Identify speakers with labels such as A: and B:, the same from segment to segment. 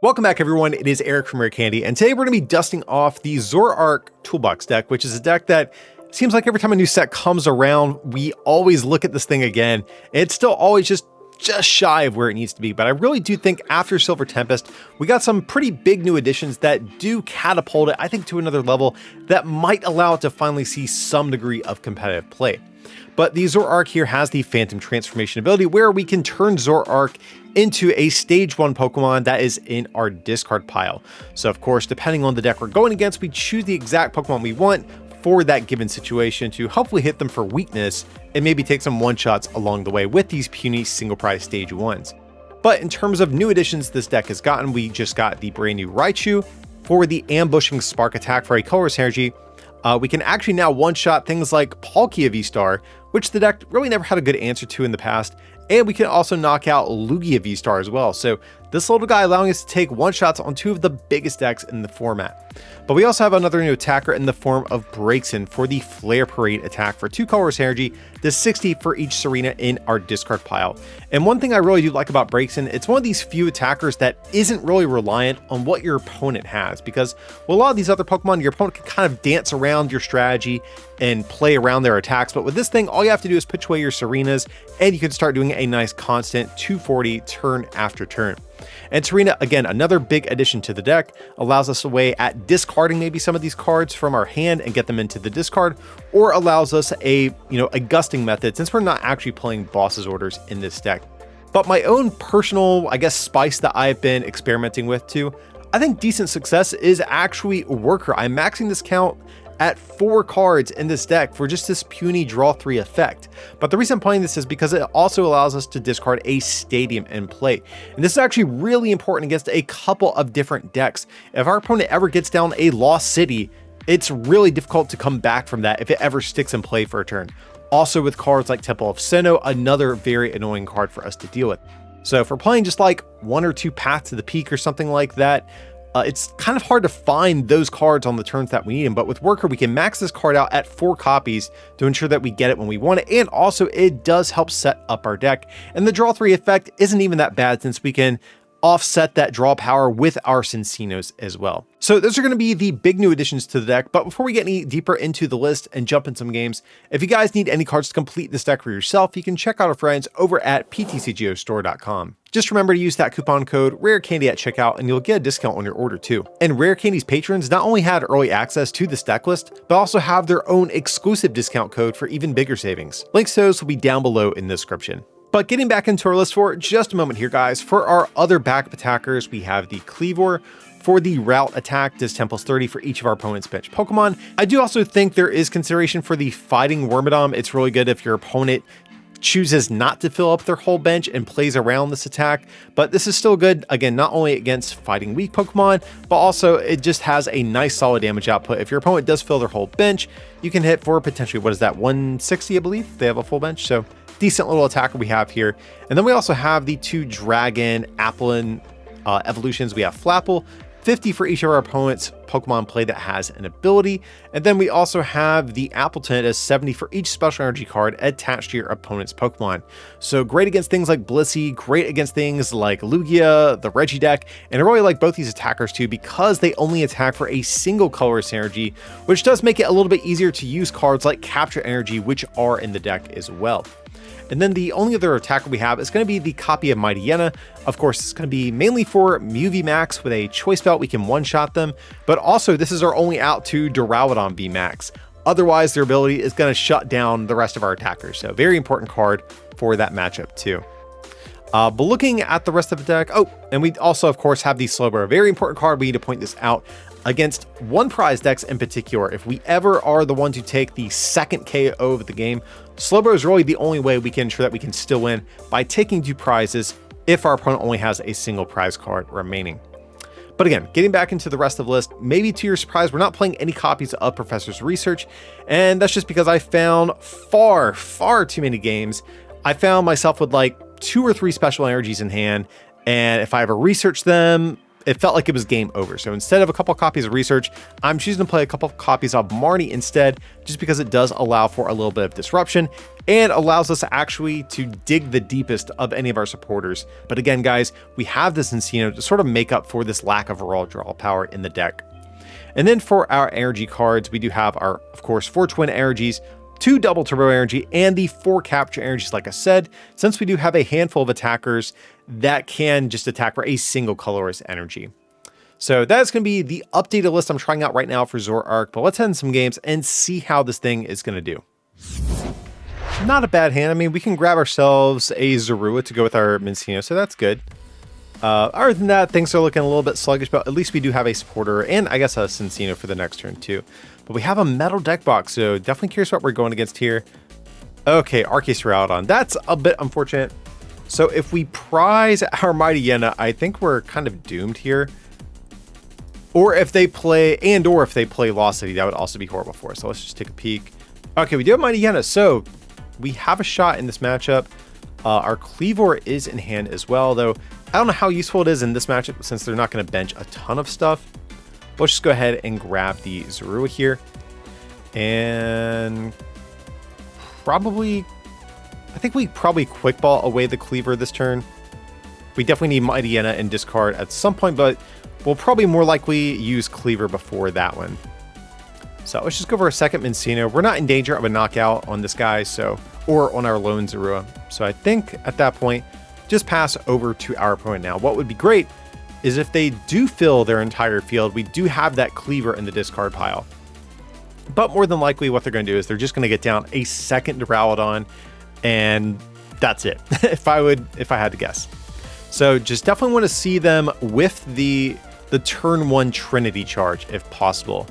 A: Welcome back, everyone. It is Eric from Rare Candy, and today we're going to be dusting off the Zoroark Toolbox deck, which is a deck that seems like every time a new set comes around, we always look at this thing again. It's still always just shy of where it needs to be, but I really do think after Silver Tempest, we got some pretty big new additions that do catapult it, I think, to another level that might allow it to finally see some degree of competitive play. But the Zoroark here has the Phantom Transformation ability where we can turn Zoroark into a stage 1 Pokemon that is in our discard pile. So of course, depending on the deck we're going against, we choose the exact Pokemon we want for that given situation to hopefully hit them for weakness and maybe take some one-shots along the way with these puny single prize stage 1s. But in terms of new additions this deck has gotten, we just got the brand new Raichu for the Ambushing Spark attack for a colorless energy. We can actually now one-shot things like Palkia V-Star, which the deck really never had a good answer to in the past, and we can also knock out Lugia V-Star as well. So this little guy allowing us to take one-shots on two of the biggest decks in the format. But we also have another new attacker in the form of Braixen for the Flare Parade attack for 2 colorless energy, to 60 for each Serena in our discard pile. And one thing I really do like about Braixen, it's one of these few attackers that isn't really reliant on what your opponent has, because with a lot of these other Pokemon, your opponent can kind of dance around your strategy and play around their attacks. But with this thing, all you have to do is pitch away your Serenas, and you can start doing a nice constant 240 turn after turn. And Serena, again, another big addition to the deck, allows us a way at discarding maybe some of these cards from our hand and get them into the discard, or allows us a gusting method since we're not actually playing Boss's Orders in this deck. But my own personal, I guess, spice that I've been experimenting with too, I think decent success is actually Worker. I'm maxing this count at 4 cards in this deck for just this puny draw 3 effect. But the reason I'm playing this is because it also allows us to discard a Stadium in play. And this is actually really important against a couple of different decks. If our opponent ever gets down a Lost City, it's really difficult to come back from that if it ever sticks in play for a turn. Also with cards like Temple of Sinnoh, another very annoying card for us to deal with. So if we're playing just like 1 or 2 Paths to the Peak or something like that, it's kind of hard to find those cards on the turns that we need them, but with Worker, we can max this card out at 4 copies to ensure that we get it when we want it, and also it does help set up our deck. And the draw 3 effect isn't even that bad since we can offset that draw power with our Cinccino's as well. So those are going to be the big new additions to the deck, but before we get any deeper into the list and jump in some games, if you guys need any cards to complete this deck for yourself, you can check out our friends over at ptcgostore.com. Just remember to use that coupon code RARECANDY at checkout and you'll get a discount on your order too. And Rare Candy's patrons not only had early access to this deck list, but also have their own exclusive discount code for even bigger savings. Links to those will be down below in the description. But getting back into our list for just a moment here, guys, for our other backup attackers, we have the Kleavor for the Route attack, does Temples 30 for each of our opponent's bench Pokemon. I do also think there is consideration for the Fighting Wormadam. It's really good if your opponent chooses not to fill up their whole bench and plays around this attack, but this is still good, again, not only against fighting weak Pokemon, but also it just has a nice solid damage output. If your opponent does fill their whole bench, you can hit for potentially, what is that, 160, I believe? They have a full bench, so decent little attacker we have here. And then we also have the 2 Dragon Applin evolutions. We have Flapple, 50 for each of our opponent's Pokemon play that has an ability. And then we also have the Appleton as 70 for each special energy card attached to your opponent's Pokemon. So great against things like Blissey, great against things like Lugia, the Regideck, and I really like both these attackers too because they only attack for a single colorless energy, which does make it a little bit easier to use cards like Capture Energy, which are in the deck as well. And then the only other attacker we have is going to be the copy of Mightyena. Of course, it's going to be mainly for Mew VMAX. With a Choice Belt, we can one-shot them, but also this is our only out to Duraludon VMAX. Otherwise, their ability is going to shut down the rest of our attackers. So very important card for that matchup too. But looking at the rest of the deck, and we also, of course, have the Slowbro, a very important card. We need to point this out against one prize decks in particular. If we ever are the one to take the second KO of the game, Slowbro is really the only way we can ensure that we can still win by taking 2 prizes if our opponent only has a single prize card remaining. But again, getting back into the rest of the list, maybe to your surprise, we're not playing any copies of Professor's Research, and that's just because I found far too many games. I found myself with like 2 or 3 special energies in hand, and if I ever research them, it felt like it was game over. So instead of a couple copies of Research, I'm choosing to play a couple of copies of Marnie instead, just because it does allow for a little bit of disruption and allows us actually to dig the deepest of any of our supporters. But again, guys, we have this Encino to sort of make up for this lack of raw draw power in the deck. And then for our energy cards, we do have our, of course, 4 twin energies, 2 double turbo energy, and the 4 capture energies. Like I said, since we do have a handful of attackers that can just attack for a single colorless energy. So that's going to be the updated list I'm trying out right now for Zoroark, but let's head in some games and see how this thing is going to do. Not a bad hand. I mean, we can grab ourselves a Zorua to go with our Minccino, so that's good. Other than that, things are looking a little bit sluggish, but at least we do have a supporter and I guess a Cinccino for the next turn too. But we have a metal deck box, so definitely curious what we're going against here. Okay, Arceus Duraludon. That's a bit unfortunate. So if we prize our Mightyena, I think we're kind of doomed here. Or if they play, or if they play Lost City, that would also be horrible for us. So let's just take a peek. Okay, we do have Mightyena, so we have a shot in this matchup. Our Kleavor is in hand as well, though I don't know how useful it is in this matchup since they're not going to bench a ton of stuff. Let's just go ahead and grab the Zorua here. And probably, I think we probably quick ball away the Kleavor this turn. We definitely need Mightyena and discard at some point, but we'll probably more likely use Kleavor before that one. So let's just go for a second Minccino. We're not in danger of a knockout on this guy, or on our lone Zorua. So I think at that point, just pass over to our opponent now. What would be great is if they do fill their entire field, we do have that Kleavor in the discard pile. But more than likely what they're going to do is they're just going to get down a second Duraludon, and that's it, if I had to guess. So just definitely want to see them with the turn 1 Trinity charge if possible.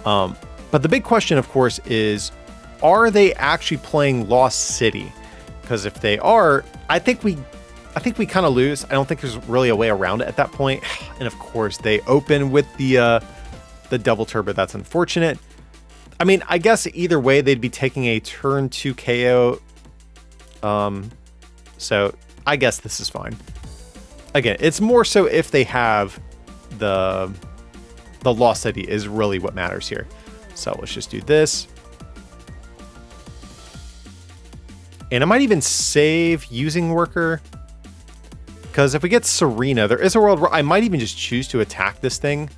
A: But the big question, of course, is are they actually playing Lost City? Because if they are, I think we kind of lose. I don't think there's really a way around it at that point. And of course, they open with the double turbo. That's unfortunate. I mean, I guess either way, they'd be taking a turn 2 KO. So I guess this is fine. Again, it's more so if they have the Lost City is really what matters here. So let's just do this. And I might even save using Worker, because if we get Serena, there is a world where I might even just choose to attack this thing.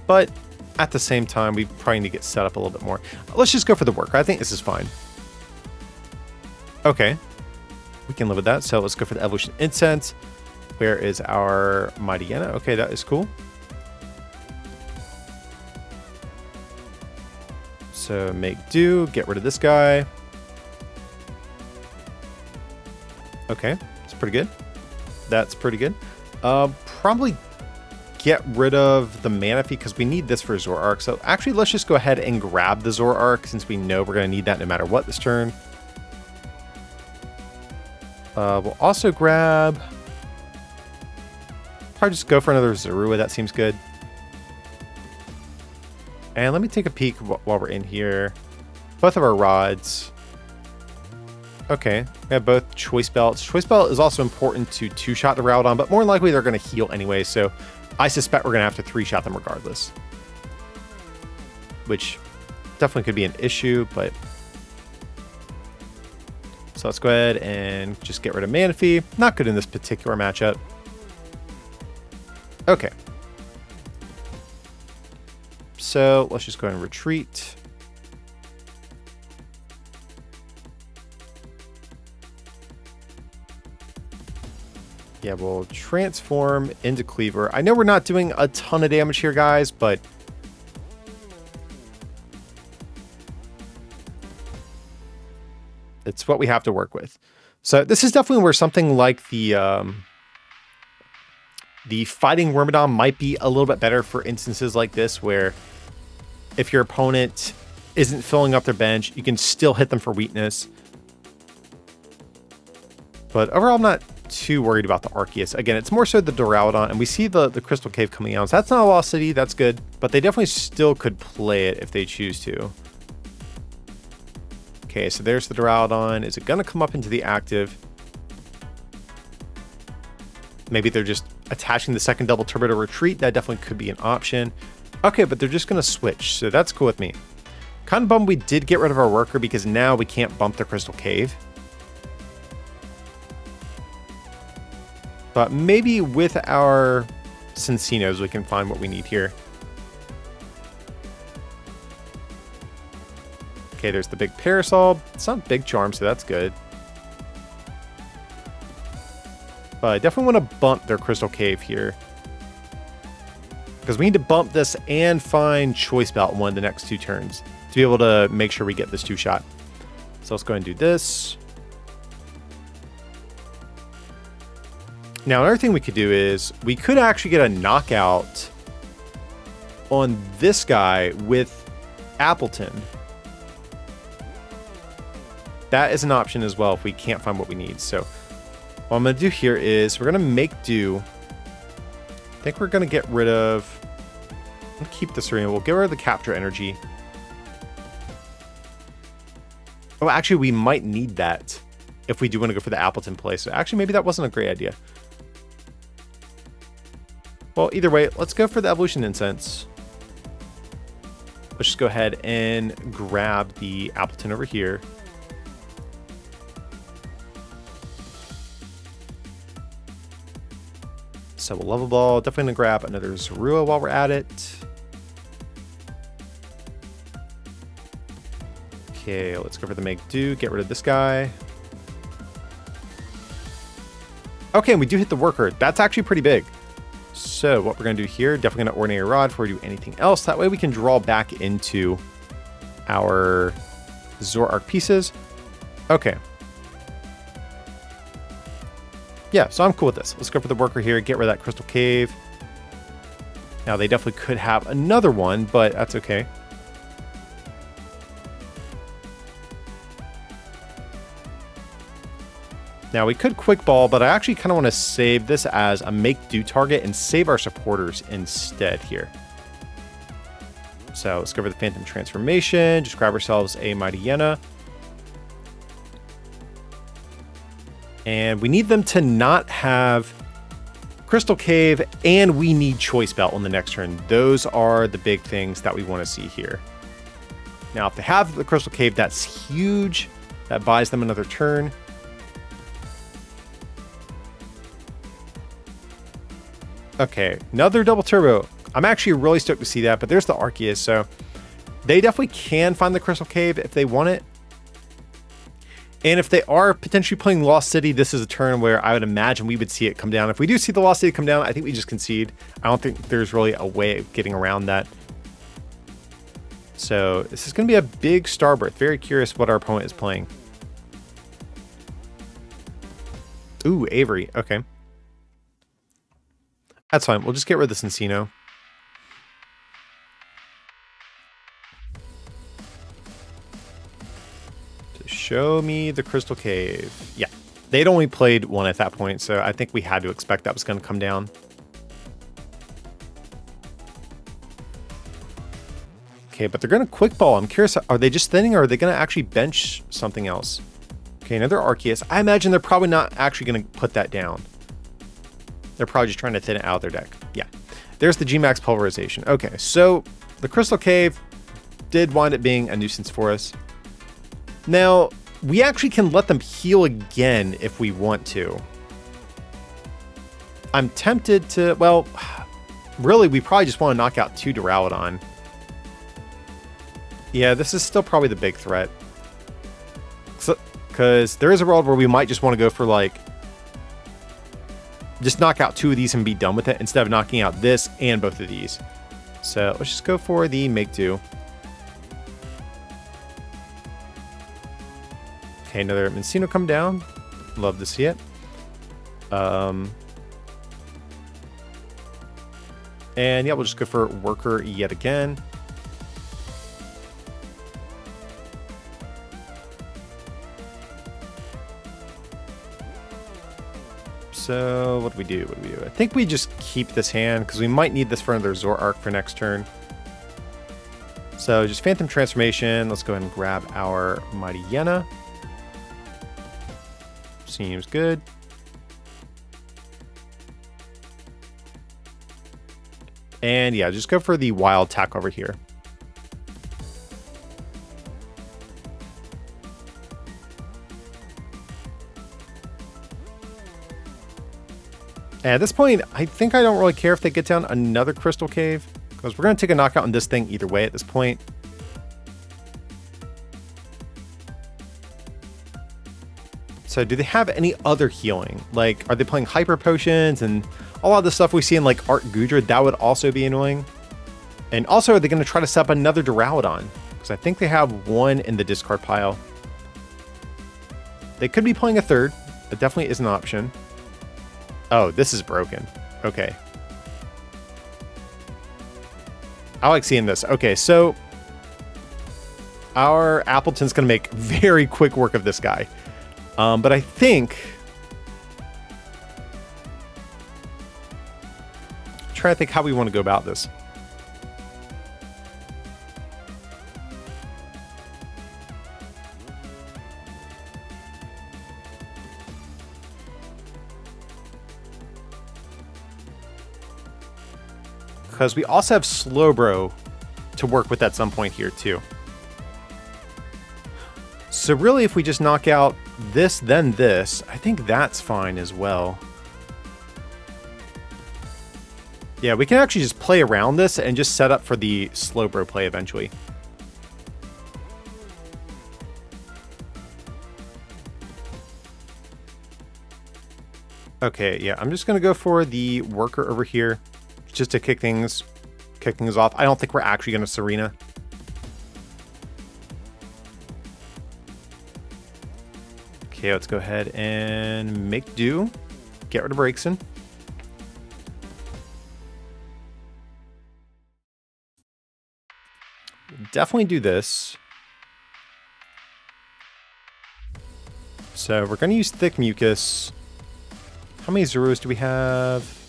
A: But at the same time, we probably need to get set up a little bit more. Let's just go for the Worker. I think this is fine. Okay, we can live with that. So let's go for the Evolution Incense. Where is our Mightyena? Okay, that is cool. So make do, get rid of this guy. Okay, that's pretty good. That's pretty good. Probably get rid of the Manaphy because we need this for Zoroark. So actually, let's just go ahead and grab the Zoroark since we know we're going to need that no matter what this turn. We'll also grab... probably just go for another Zorua. That seems good. And let me take a peek while we're in here. Both of our rods. Okay, we have both Choice Belts. Choice Belt is also important to 2-shot the Duraludon, but more than likely they're going to heal anyway, so I suspect we're going to have to 3-shot them regardless. Which definitely could be an issue, but... so let's go ahead and just get rid of Manaphy. Not good in this particular matchup. Okay. So let's just go ahead and retreat. Yeah, we'll transform into Kleavor. I know we're not doing a ton of damage here, guys, but it's what we have to work with. So this is definitely where something like the Fighting Wormadam might be a little bit better for instances like this, where if your opponent isn't filling up their bench, you can still hit them for weakness. But overall, I'm not too worried about the Arceus. Again, it's more so the Duraludon, and we see the Crystal Cave coming out. So that's not a Lost City, that's good. But they definitely still could play it if they choose to. Okay, so there's the Duraludon. Is it going to come up into the active? Maybe they're just attaching the second double turbo to retreat, that definitely could be an option. Okay, but they're just going to switch, so that's cool with me. Kind of bummed we did get rid of our worker because now we can't bump the Crystal Cave. But maybe with our Cinccino's we can find what we need here. Okay, there's the big Parasol. It's not big charm, so that's good. But I definitely want to bump their Crystal Cave here. Because we need to bump this and find Choice Belt in one of the next 2 turns to be able to make sure we get this 2-shot. So let's go ahead and do this. Now, another thing we could do is we could actually get a knockout on this guy with Appleton. That is an option as well if we can't find what we need. So what I'm going to do here is we're going to make do. I think we're going to get rid of... We'll keep this arena. We'll get rid of the capture energy. Oh, actually, we might need that if we do want to go for the Appleton play. So actually, maybe that wasn't a great idea. Well, either way, let's go for the Evolution Incense. Let's just go ahead and grab the Appleton over here. So we'll Level Ball. Definitely going to grab another Zorua while we're at it. Okay, let's go for the Make Do. Get rid of this guy. Okay, and we do hit the worker. That's actually pretty big. So what we're going to do here, definitely going to Ordinary Rod before we do anything else. That way we can draw back into our Zoroark pieces. Okay. Yeah, so I'm cool with this. Let's go for the worker here, get rid of that Crystal Cave. Now, they definitely could have another one, but that's okay. Now, we could Quick Ball, but I actually kind of want to save this as a make-do target and save our supporters instead here. So let's go for the Phantom Transformation. Just grab ourselves a Mightyena. And we need them to not have Crystal Cave, and we need Choice Belt on the next turn. Those are the big things that we want to see here. Now, if they have the Crystal Cave, that's huge. That buys them another turn. Okay, another double turbo. I'm actually really stoked to see that, but there's the Arceus, so they definitely can find the Crystal Cave if they want it. And if they are potentially playing Lost City, this is a turn where I would imagine we would see it come down. If we do see the Lost City come down, I think we just concede. I don't think there's really a way of getting around that. So this is going to be a big Starbirth. Very curious what our opponent is playing. Ooh, Avery. Okay. That's fine. We'll just get rid of the Cinccino. So show me the Crystal Cave. Yeah. They'd only played one at that point, so I think we had to expect that was going to come down. Okay, but they're going to Quick Ball. I'm curious, are they just thinning or are they going to actually bench something else? Okay, another Arceus. I imagine they're probably not actually going to put that down. They're probably just trying to thin it out of their deck. Yeah. There's the G-Max Pulverization. Okay, so the Crystal Cave did wind up being a nuisance for us. Now, we actually can let them heal again if we want to. I'm tempted to... Well, really, we probably just want to knock out 2 Duraludon. Yeah, this is still probably the big threat. Because there is a world where we might just want to go for, like... just knock out 2 of these and be done with it instead of knocking out this and both of these. So let's just go for the Make Do. Okay, another Minccino come down. Love to see it. And yeah, we'll just go for Worker yet again. So what do we do? I think we just keep this hand because we might need this for another Zoroark for next turn. So just Phantom Transformation. Let's go ahead and grab our Mightyena. Seems good. And yeah, just go for the wild tack over here. And at this point, I think I don't really care if they get down another Crystal Cave, because we're going to take a knockout on this thing either way at this point. So do they have any other healing? Like, are they playing Hyper Potions and a lot of the stuff we see in like Art Gudra? That would also be annoying. And also, are they going to try to set up another Duraludon? Because I think they have one in the discard pile. They could be playing a third. That definitely is an option. Oh, this is broken. Okay. I like seeing this. Okay, so our Appleton's going to make very quick work of this guy. But I think... try to think how we want to go about this. Because we also have Slowbro to work with at some point here too. So really, if we just knock out this, then this, I think that's fine as well. Yeah, we can actually just play around this and just set up for the Slowbro play eventually. Okay, yeah, I'm just going to go for the worker over here just to kick things off. I don't think we're actually going to Serena. Okay, let's go ahead and make do. Get rid of Braixen. Definitely do this. So we're going to use Thick Mucus. How many Zeroos do we have?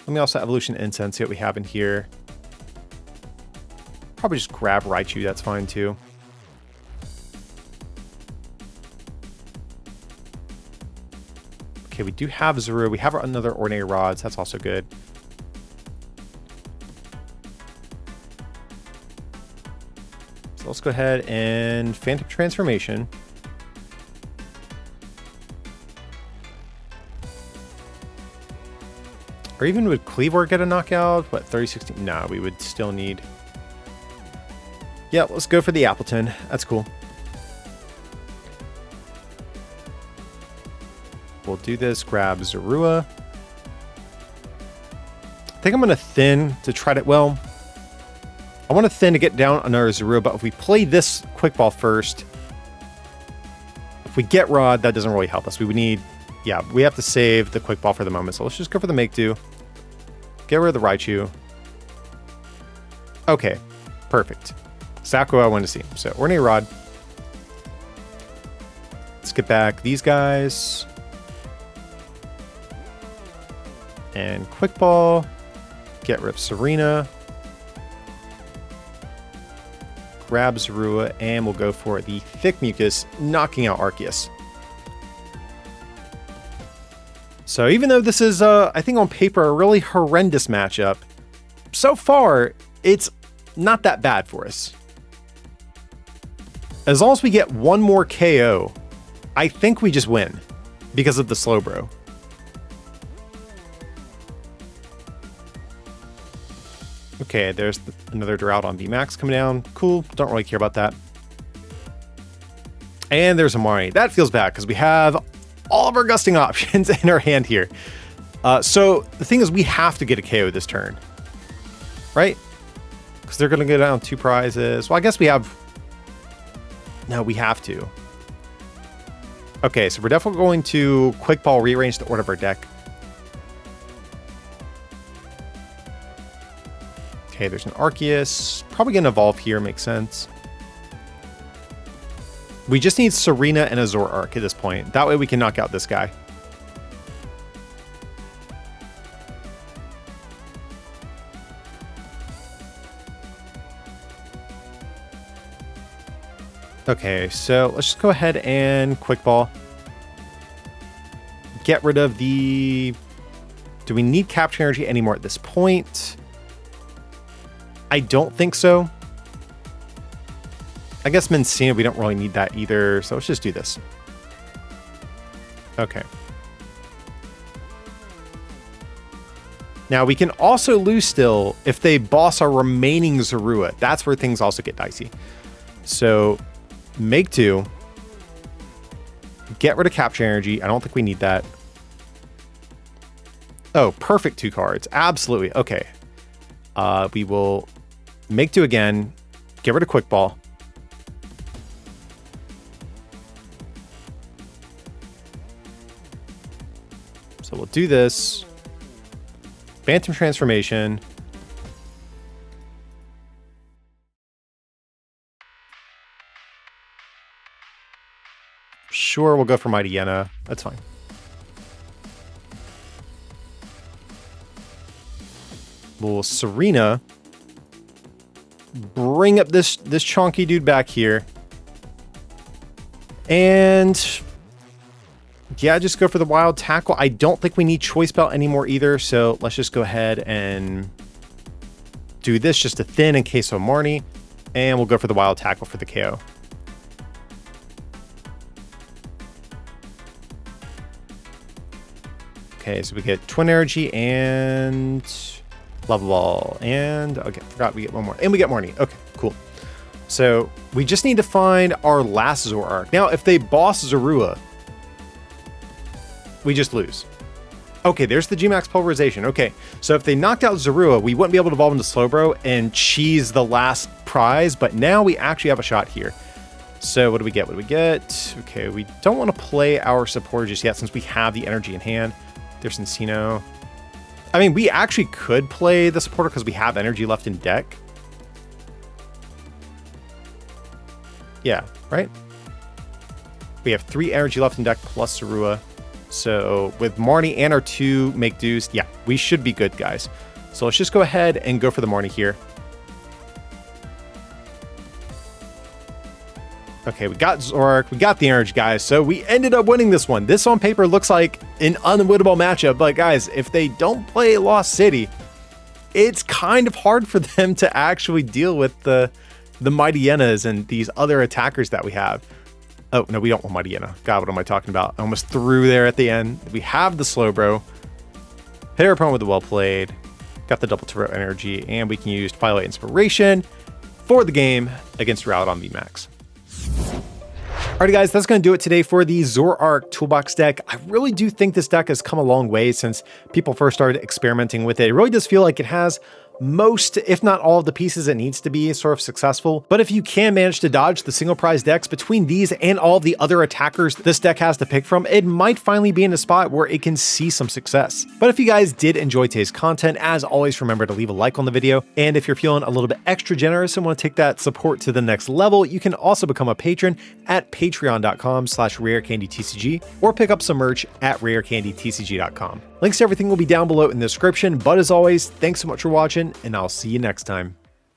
A: Let me also Evolution Incense, see what we have in here. Probably just grab Raichu, that's fine too. Okay, we do have Zero. We have another Ordinary Rods, that's also good. So let's go ahead and Phantom Transformation. Or even would Cleavor get a knockout? What, 30-16? Nah, we would still need... Yeah, let's go for the Appleton. That's cool. We'll do this, grab Zorua. I think I'm going to thin to try to... Well, I want to thin to get down another Zorua, but if we play this Quick Ball first, if we get Rod, that doesn't really help us. We would need... Yeah, we have to save the Quick Ball for the moment, so let's just go for the Make Do. Get rid of the Raichu. Okay, perfect. Exactly what I wanted to see. So, Ordinary Rod. Let's get back these guys. And Quick Ball. Get rid of Serena. Grab Zorua, and we'll go for the Thick Mucus, knocking out Arceus. So even though this is, I think on paper, a really horrendous matchup, so far, it's not that bad for us. As long as we get one more KO, I think we just win because of the Slowbro. Okay, there's another Duraludon VMAX coming down. Cool, don't really care about that. And there's Amari. That feels bad because we have all of our gusting options in our hand here. So the thing is, we have to get a KO this turn, right? Because they're going to go down 2 prizes. Well, I guess we have... No, we have to. Okay, so we're definitely going to Quick Ball, rearrange the order of our deck. Okay, there's an Arceus. Probably going to evolve here, makes sense. We just need Serena and a Zoroark at this point. That way we can knock out this guy. Okay, so let's just go ahead and Quick Ball. Get rid of the Do we need capture energy anymore at this point? I don't think so. I guess Mencina, we don't really need that either. So let's just do this. Okay. Now we can also lose still if they boss our remaining Zorua. That's where things also get dicey. So make 2. Get rid of capture energy. I don't think we need that. Oh, perfect 2 cards. Absolutely. Okay. We will make 2 again. Get rid of quick ball. So we'll do this. Phantom transformation. Sure, we'll go for Mighty Yenna. That's fine. We'll Serena. Bring up this chonky dude back here. And yeah, just go for the wild tackle. I don't think we need choice belt anymore either. So let's just go ahead and do this just to thin in case of Marnie. And we'll go for the wild tackle for the KO. Okay, so we get Twin Energy and Level Ball. And okay, forgot we get one more. And we get Marnie. Okay, cool. So we just need to find our last Zoroark. Now, if they boss Zorua, we just lose. Okay, there's the Gmax Pulverization. Okay, so if they knocked out Zorua, we wouldn't be able to evolve into Slowbro and cheese the last prize, but now we actually have a shot here. So what do we get? What do we get? Okay, we don't want to play our supporter just yet since we have the energy in hand. There's Encino. I mean, we actually could play the supporter because we have energy left in deck. Yeah, right? We have 3 energy left in deck plus Zorua. So with Marnie and our 2 make do's, yeah, we should be good, guys. So let's just go ahead and go for the Marnie here. Okay, we got Zoroark, we got the energy, guys. So we ended up winning this one. This on paper looks like an unwinnable matchup, but guys, if they don't play Lost City, it's kind of hard for them to actually deal with the Mighty Yennas and these other attackers that we have. Oh, no, we don't want Mighty Yenna. God, what am I talking about? I almost threw there at the end. We have the Slowbro. Hit our opponent with the Well Played. Got the double turbo energy, and we can use Twilight Inspiration for the game against Rowdon VMAX. Alrighty guys, that's going to do it today for the Zoroark Toolbox deck. I really do think this deck has come a long way since people first started experimenting with it. It really does feel like it has most, if not all, of the pieces it needs to be sort of successful. But if you can manage to dodge the single prize decks between these and all the other attackers this deck has to pick from, it might finally be in a spot where it can see some success. But if you guys did enjoy today's content, as always, remember to leave a like on the video. And if you're feeling a little bit extra generous and want to take that support to the next level, you can also become a patron at patreon.com/rarecandytcg or pick up some merch at rarecandytcg.com. Links to everything will be down below in the description. But as always, thanks so much for watching, and I'll see you next time.